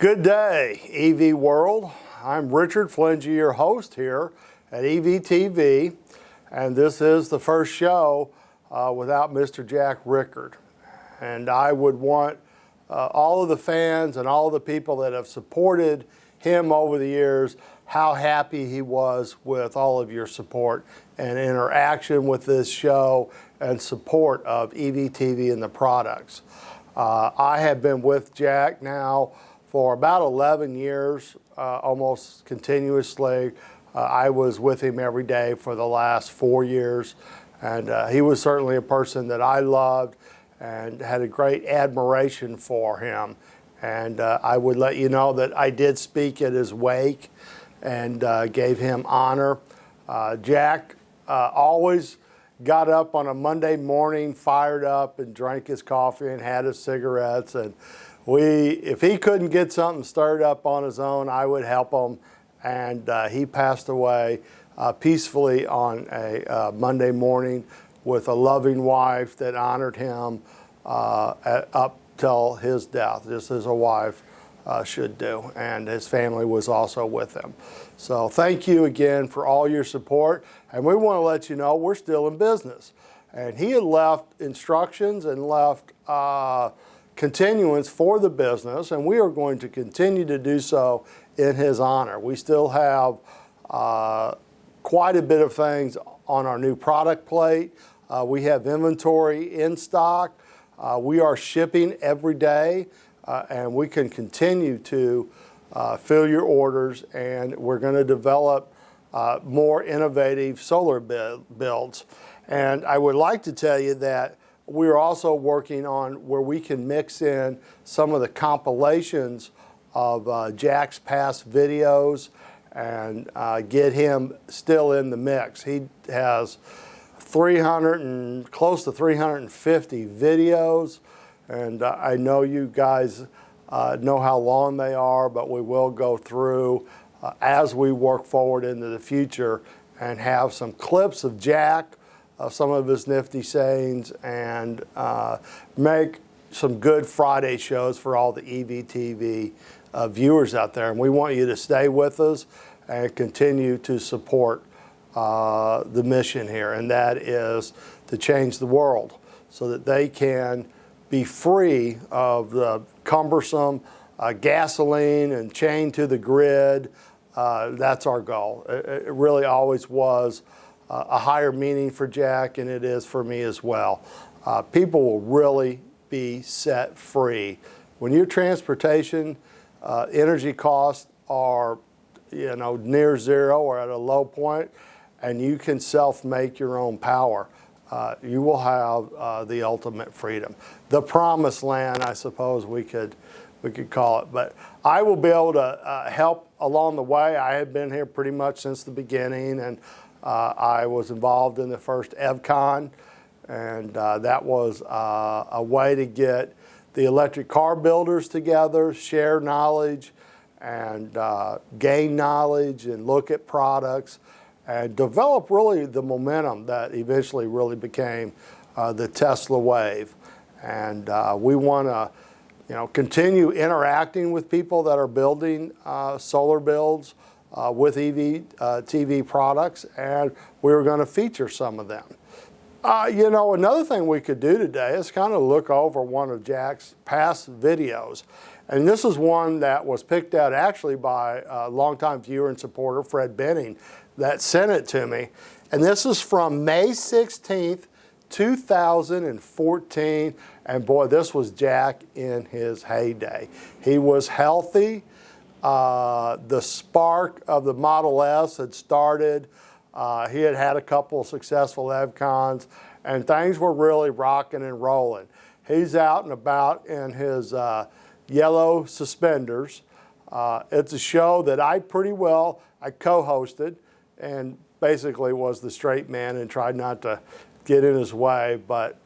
Good day, EV world. I'm Richard Flentge, your host here at EVTV, and this is the first show without Mr. Jack Rickard. And I would want all of the fans and all of the people that have supported him over the years, how happy he was with all of your support and interaction with this show and support of EVTV and the products. I have been with Jack now for about 11 years, almost continuously. I was with him every day for the last 4 years, and he was certainly a person that I loved and had a great admiration for him. And I would let you know that I did speak at his wake and gave him honor. Jack always got up on a Monday morning, fired up, and drank his coffee and had his cigarettes. And if he couldn't get something stirred up on his own, I would help him. And he passed away peacefully on a Monday morning with a loving wife that honored him up till his death, just as a wife should do. And his family was also with him. So thank you again for all your support. And we want to let you know we're still in business. And he had left instructions and left continuance for the business, and we are going to continue to do so in his honor. We still have quite a bit of things on our new product plate. We have inventory in stock. We are shipping every day, and we can continue to fill your orders, and we're going to develop more innovative solar builds. And I would like to tell you that we're also working on where we can mix in some of the compilations of Jack's past videos and get him still in the mix. He has close to 350 videos, and I know you guys know how long they are, but we will go through as we work forward into the future and have some clips of Jack, some of his nifty sayings, and make some good Friday shows for all the EVTV viewers out there. And we want you to stay with us and continue to support the mission here, and that is to change the world so that they can be free of the cumbersome gasoline and chained to the grid. That's our goal. It really always was a higher meaning for Jack, and it is for me as well. People will really be set free. When your transportation energy costs are near zero or at a low point, and you can self-make your own power, you will have the ultimate freedom. The promised land, I suppose we could call it. But I will be able to help along the way. I have been here pretty much since the beginning, and I was involved in the first EVCon, and that was a way to get the electric car builders together, share knowledge, and gain knowledge, and look at products, and develop really the momentum that eventually really became the Tesla wave. And we want to continue interacting with people that are building solar builds with EVTV products, and we were going to feature some of them. Another thing we could do today is kind of look over one of Jack's past videos. And this is one that was picked out actually by a longtime viewer and supporter, Fred Benning, that sent it to me. And this is from May 16th, 2014. And boy, this was Jack in his heyday. He was healthy. The spark of the Model S had started. He had had a couple of successful EVCons, and things were really rocking and rolling. He's out and about in his yellow suspenders. It's a show that I co-hosted and basically was the straight man and tried not to get in his way, but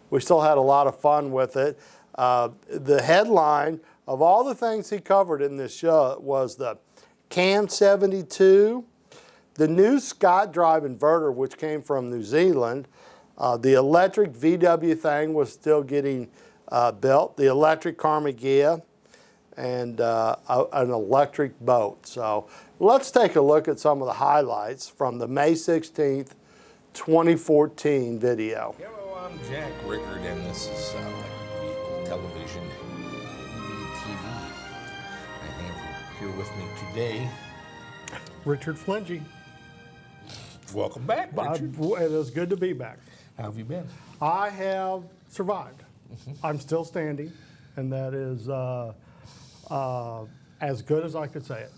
we still had a lot of fun with it. The headline of all the things he covered in this show was the CAN 72, the new Scott Drive inverter, which came from New Zealand. The electric VW thing was still getting built, the electric Carmageia, and an electric boat. So let's take a look at some of the highlights from the May 16th, 2014 video. Hello, I'm Jack Rickard, and this is Electric Vehicle Television, EVTV. I have here with me today Richard Flentge. Welcome back, Richard. It is good to be back. How have you been? I have survived. I'm still standing, and that is as good as I could say it.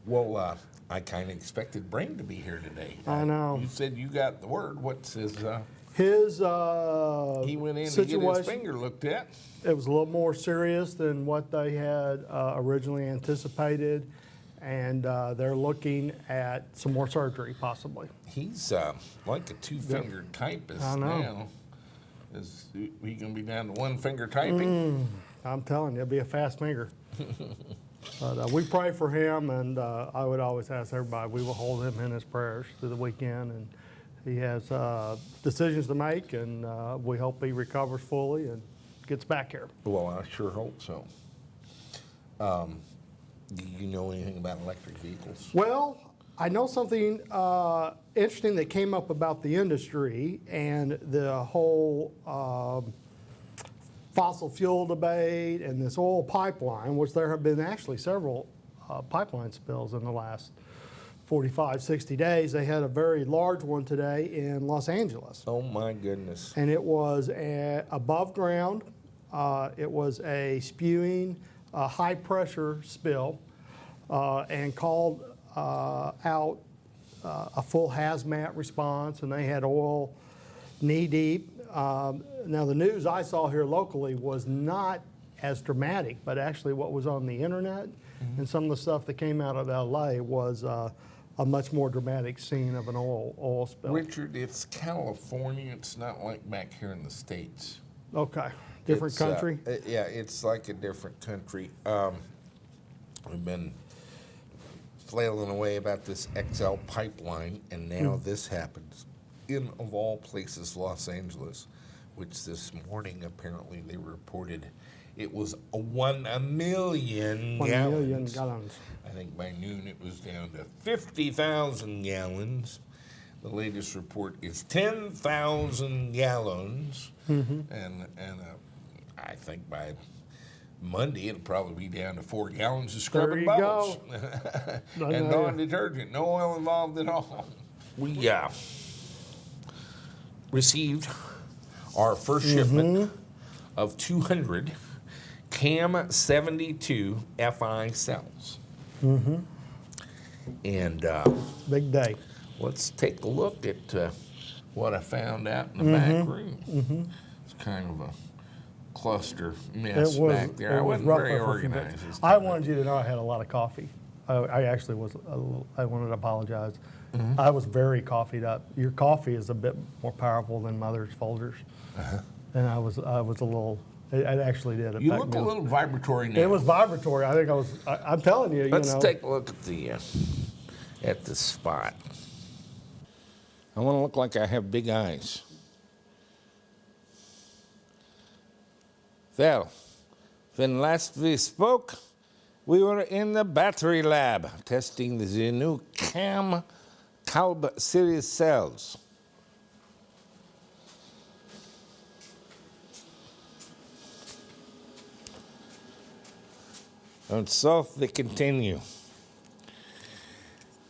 Well, I kind of expected Brain to be here today. I know. You said you got the word. What's his... His he went in to get his finger looked at. It was a little more serious than what they had originally anticipated, and they're looking at some more surgery, possibly. He's like a two-fingered typist now. Is he going to be down to one-finger typing? I'm telling you, it'll be a fast finger. But we pray for him, and I would always ask everybody, we will hold him in his prayers through the weekend. And he has decisions to make, and we hope he recovers fully and gets back here. Well, I sure hope so. Do you know anything about electric vehicles? Well, I know something interesting that came up about the industry and the whole fossil fuel debate and this oil pipeline, which there have been actually several pipeline spills in the last 45, 60 days. They had a very large one today in Los Angeles. Oh my goodness. And it was above ground. It was a spewing high pressure spill and called out a full hazmat response, and they had oil knee deep. Now the news I saw here locally was not as dramatic, but actually what was on the internet and some of the stuff that came out of LA was a much more dramatic scene of an oil spill. Richard, it's California. It's not like back here in the States. Okay, different country? Yeah, it's like a different country. We've been flailing away about this XL pipeline, and now this happens in, of all places, Los Angeles, which this morning apparently they reported it was 1 million gallons. 1 million gallons. I think by noon it was down to 50,000 gallons. The latest report is 10,000 gallons, and I think by Monday it'll probably be down to 4 gallons of scrubbing bubbles. And non-detergent, no oil involved at all. We received our first shipment of 200 CAM 72 FI cells. And big day. let's take a look at what I found out in the back room. It's kind of a cluster mess back there. I wasn't very organized. I wanted you to know I had a lot of coffee. I actually was. I wanted to apologize. I was very coffeeed up. Your coffee is a bit more powerful than Mother's Folgers, and I was a little. It actually did. You look a little vibratory now. It was vibratory. I think I was. I'm telling you. Let's take a look at the spot. I want to look like I have big eyes. Well, when last we spoke, we were in the battery lab testing the new CAM Calb series cells. And so we continue.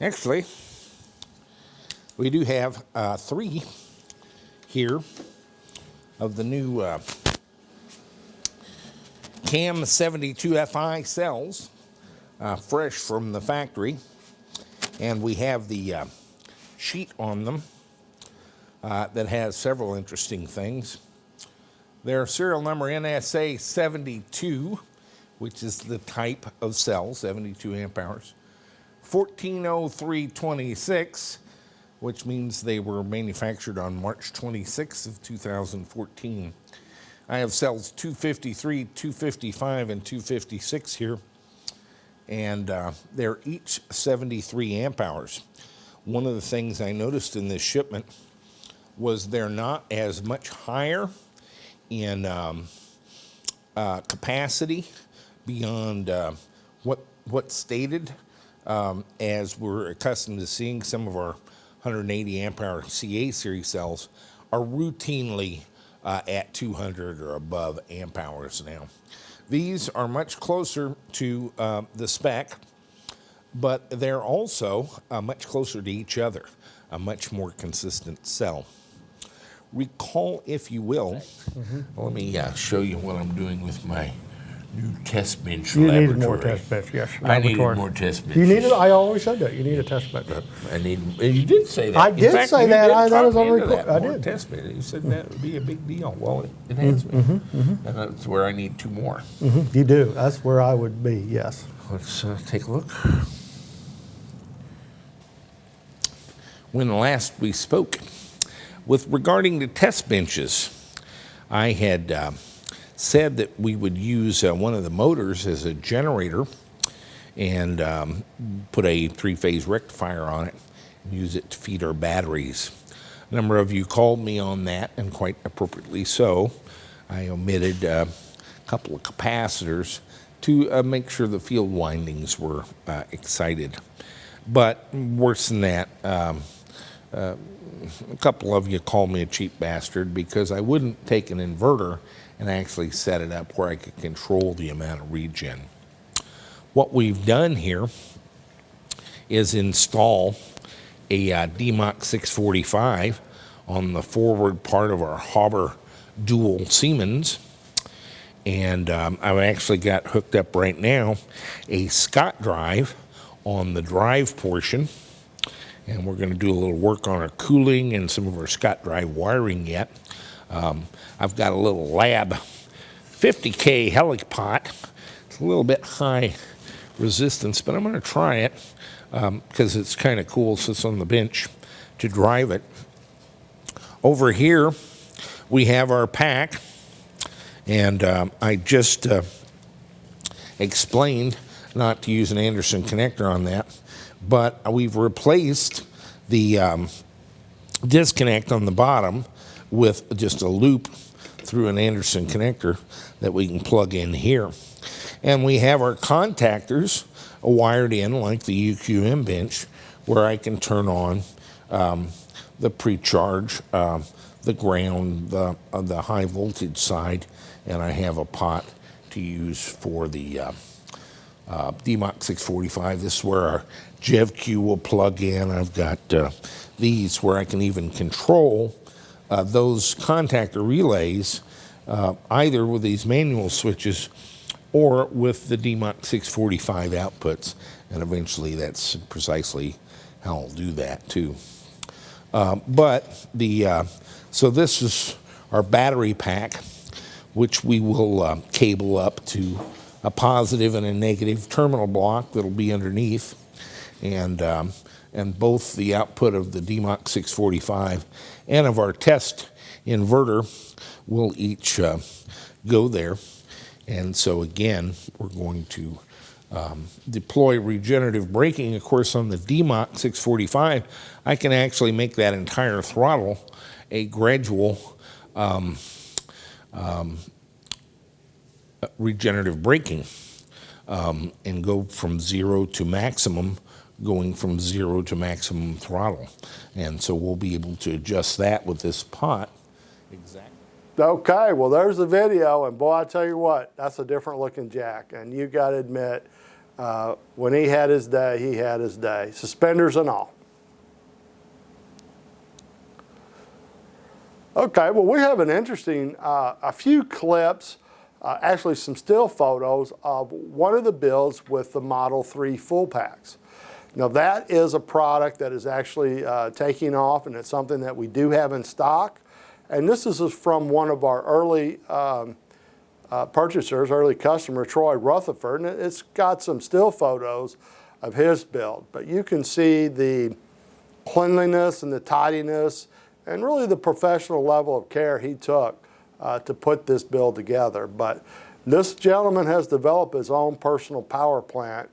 Actually, we do have 3 here of the new CAM 72 FI cells, fresh from the factory, and we have the sheet on them that has several interesting things. Their serial number NSA 72, which is the type of cell, 72 amp hours. 140326, which means they were manufactured on March 26th of 2014. I have cells 253, 255, and 256 here, and they're each 73 amp hours. One of the things I noticed in this shipment was they're not as much higher in capacity beyond what's stated, as we're accustomed to seeing. Some of our 180 amp hour CA series cells are routinely at 200 or above amp hours now. These are much closer to the spec, but they're also much closer to each other, a much more consistent cell. Recall, if you will, let me show you what I'm doing with my new test bench laboratory. You need more test bench, yes. I need more test benches. You need it. I always said that. You need a test bench. You did say that. I did say that. That was on record. I did. Test bench. You said that would be a big deal. Well, it has been. And that's where I need 2 more. You do. That's where I would be, yes. Let's take a look. When last we spoke, with regarding the test benches, I had said that we would use one of the motors as a generator and put a 3-phase rectifier on it and use it to feed our batteries. A number of you called me on that, and quite appropriately so. I omitted a couple of capacitors to make sure the field windings were excited. But worse than that, a couple of you called me a cheap bastard because I wouldn't take an inverter and actually set it up where I could control the amount of regen. What we've done here is install a DMOC 645 on the forward part of our Hauber dual Siemens. And I've actually got hooked up right now a Scott drive on the drive portion. And we're going to do a little work on our cooling and some of our Scott drive wiring yet. I've got a little lab 50K Helicpot. It's a little bit high resistance, but I'm going to try it because it's kind of cool. It sits on the bench to drive it. Over here, we have our pack, and I just explained not to use an Anderson connector on that, but we've replaced the disconnect on the bottom with just a loop through an Anderson connector that we can plug in here. And we have our contactors wired in like the UQM bench, where I can turn on the pre-charge, the ground, the high voltage side, and I have a pot to use for the DMOC 645. This is where our JevQ will plug in. I've got these where I can even control those contactor relays either with these manual switches or with the DMOC 645 outputs, and eventually that's precisely how I'll do that too. So this is our battery pack, which we will cable up to a positive and a negative terminal block that'll be underneath, and both the output of the DMOC 645 and of our test inverter will each go there. And so again, we're going to deploy regenerative braking. Of course, on the DMOC 645, I can actually make that entire throttle a gradual regenerative braking and go from 0 to maximum, going from 0 to maximum throttle. And so we'll be able to adjust that with this pot. Exactly. Okay, well, there's the video, and boy, I tell you what, that's a different looking jack. And you got to admit, when he had his day, he had his day, suspenders and all. Okay, well, we have an interesting, a few clips, actually some still photos of one of the builds with the Model 3 full packs. Now, that is a product that is actually taking off, and it's something that we do have in stock. And this is from one of our early purchasers, early customer, Troy Rutherford, and it's got some still photos of his build. But you can see the cleanliness and the tidiness and really the professional level of care he took to put this build together. But this gentleman has developed his own personal power plant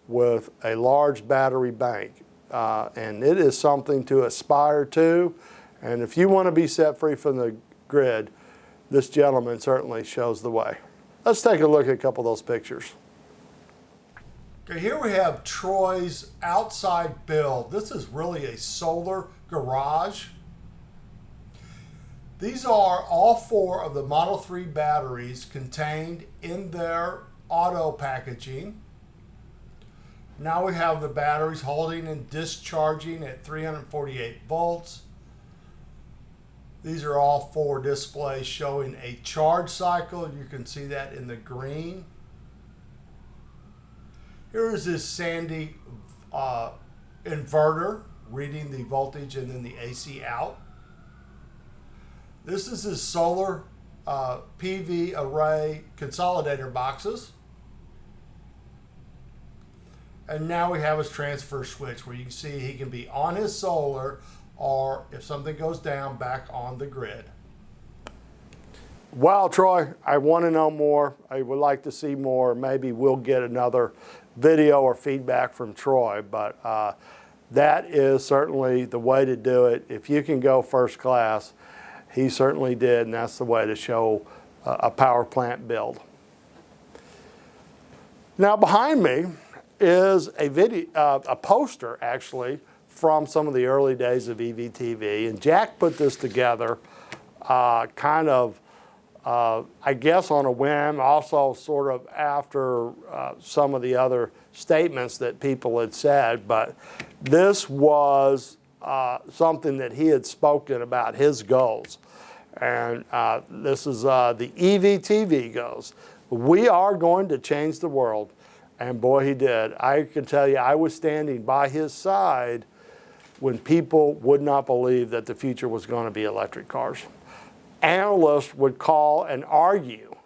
with a large battery bank. And it is something to aspire to. And if you want to be set free from the grid, this gentleman certainly shows the way. Let's take a look at a couple of those pictures. Okay, here we have Troy's outside build. This is really a solar garage. These are all 4 of the Model 3 batteries contained in their auto packaging. Now we have the batteries holding and discharging at 348 volts. These are all 4 displays showing a charge cycle. You can see that in the green. Here is this Sandy inverter reading the voltage and then the AC out. This is his solar PV array consolidator boxes. And now we have his transfer switch where you can see he can be on his solar or if something goes down, back on the grid. Well, Troy, I want to know more. I would like to see more. Maybe we'll get another video or feedback from Troy, but that is certainly the way to do it. If you can go first class, he certainly did, and that's the way to show a power plant build. Now behind me is a poster actually from some of the early days of EVTV, and Jack put this together kind of I guess on a whim, also sort of after some of the other statements that people had said, but this was something that he had spoken about his goals. And this is the EVTV goals. We are going to change the world. And boy, he did. I can tell you, I was standing by his side when people would not believe that the future was going to be electric cars. Analysts would call and argue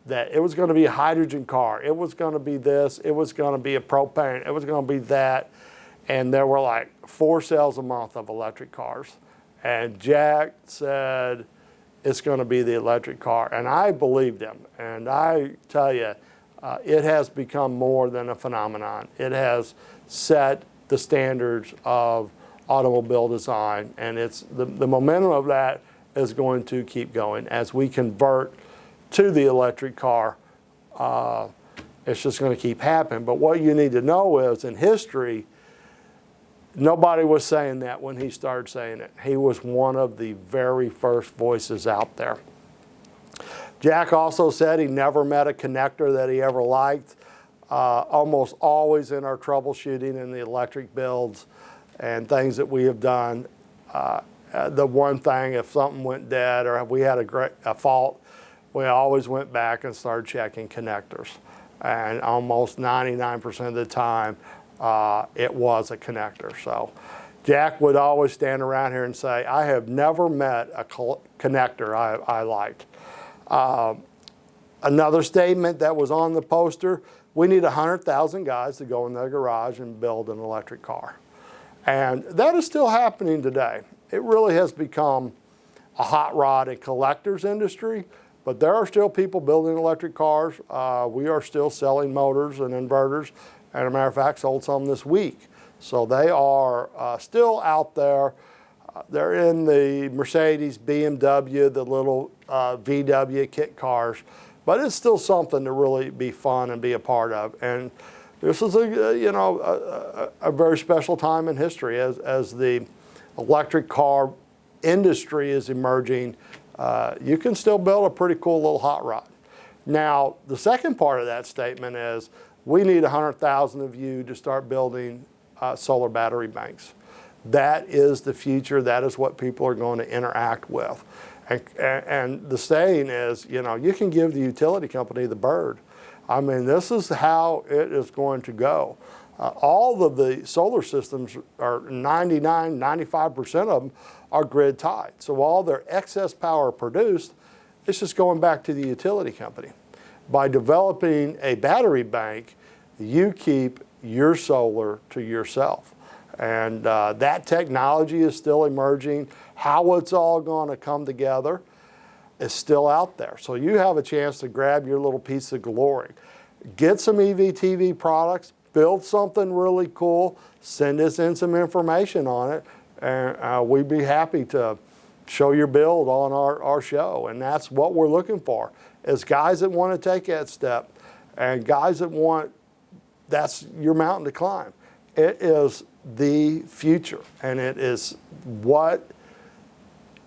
that it was going to be a hydrogen car, it was going to be this, it was going to be a propane, it was going to be that, and there were like 4 sales a month of electric cars. And Jack said, it's going to be the electric car, and I believed him. And I tell you, it has become more than a phenomenon. It has set the standards of automobile design, and it's the momentum of that is going to keep going as we convert to the electric car. It's just going to keep happening. But what you need to know is, in history, nobody was saying that when he started saying it. He was one of the very first voices out there. Jack also said he never met a connector that he ever liked. Almost always in our troubleshooting in the electric builds and things that we have done, the one thing, if something went dead or we had a fault, we always went back and started checking connectors. And almost 99% of the time, it was a connector. So Jack would always stand around here and say, I have never met a connector I liked. Another statement that was on the poster, we need 100,000 guys to go in their garage and build an electric car. And that is still happening today. It really has become a hot rod and collector's industry, but there are still people building electric cars. We are still selling motors and inverters. And as a matter of fact, sold some this week. So they are still out there. They're in the Mercedes, BMW, the little VW kit cars, but it's still something to really be fun and be a part of. And this is a very special time in history as the electric car industry is emerging. You can still build a pretty cool little hot rod. Now, the second part of that statement is we need 100,000 of you to start building solar battery banks. That is the future. That is what people are going to interact with. And the saying is, you can give the utility company the bird. I mean, this is how it is going to go. All of the solar systems are 99, 95% of them are grid tied. So all their excess power produced, it's just going back to the utility company. By developing a battery bank, you keep your solar to yourself. And that technology is still emerging. How it's all going to come together is still out there. So you have a chance to grab your little piece of glory. Get some EVTV products, build something really cool, send us in some information on it, and we'd be happy to show your build on our show. And that's what we're looking for, is guys that want to take that step and guys that want that's your mountain to climb. It is the future, and it is what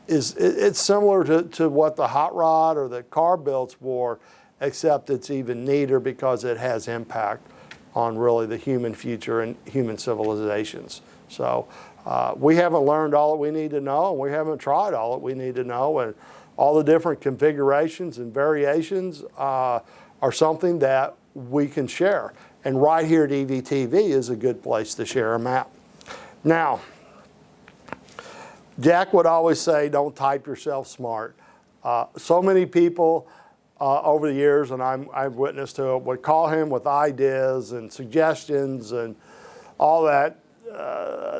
is, it's similar to what the hot rod or the car builds for, except it's even neater because it has impact on really the human future and human civilizations. So we haven't learned all that we need to know, and we haven't tried all that we need to know, and all the different configurations and variations are something that we can share. And right here at EVTV is a good place to share them out. Now, Jack would always say, don't type yourself smart. So many people over the years, and I've witnessed to it, would call him with ideas and suggestions and all that.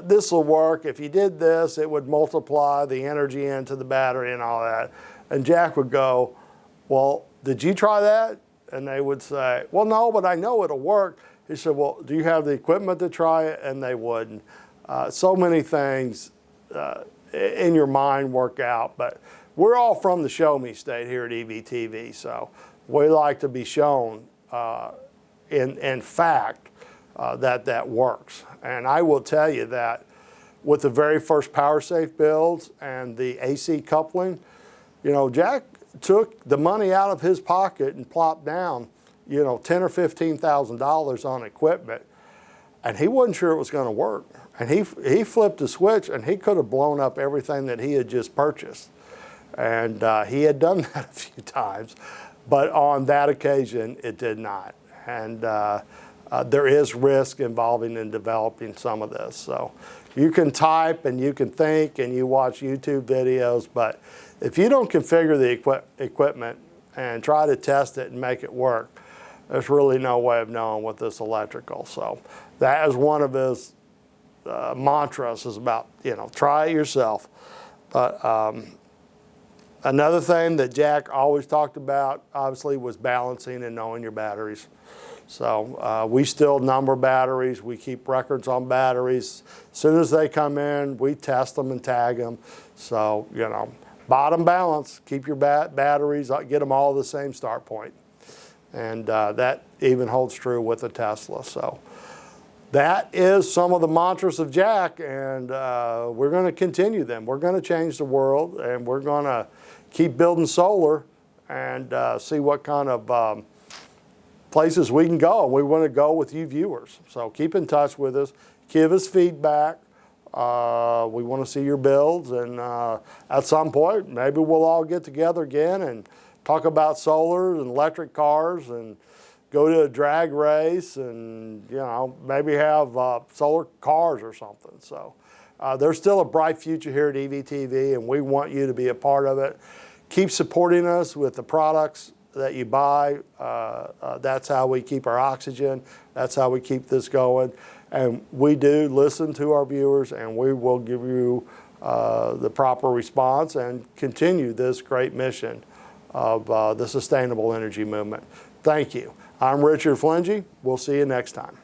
This will work. If you did this, it would multiply the energy into the battery and all that. And Jack would go, well, did you try that? And they would say, well, no, but I know it'll work. He said, well, do you have the equipment to try it? And they wouldn't. So many things in your mind work out, but we're all from the show me state here at EVTV, so we like to be shown in fact that works. And I will tell you that with the very first PowerSafe builds and the AC coupling, you know, Jack took the money out of his pocket and plopped down, you know, $10,000 or $15,000 on equipment, and he wasn't sure it was going to work. And he flipped the switch, and he could have blown up everything that he had just purchased. And he had done that a few times, but on that occasion, it did not. And there is risk involving in developing some of this. So you can type and you can think and you watch YouTube videos, but if you don't configure the equipment and try to test it and make it work, there's really no way of knowing with this electrical. So that is one of his mantras, is about, you know, try it yourself. But another thing that Jack always talked about, obviously, was balancing and knowing your batteries. So we still number batteries. We keep records on batteries. As soon as they come in, we test them and tag them. So, you know, bottom balance, keep your batteries, get them all the same start point. And that even holds true with the Tesla. So that is some of the mantras of Jack, and we're going to continue them. We're going to change the world, and we're going to keep building solar and see what kind of places we can go. We want to go with you viewers. So keep in touch with us. Give us feedback. We want to see your builds, and at some point, maybe we'll all get together again and talk about solar and electric cars and go to a drag race and, you know, maybe have solar cars or something. So there's still a bright future here at EVTV, and we want you to be a part of it. Keep supporting us with the products that you buy. That's how we keep our oxygen. That's how we keep this going. And we do listen to our viewers, and we will give you the proper response and continue this great mission of the sustainable energy movement. Thank you. I'm Richard Flentge. We'll see you next time.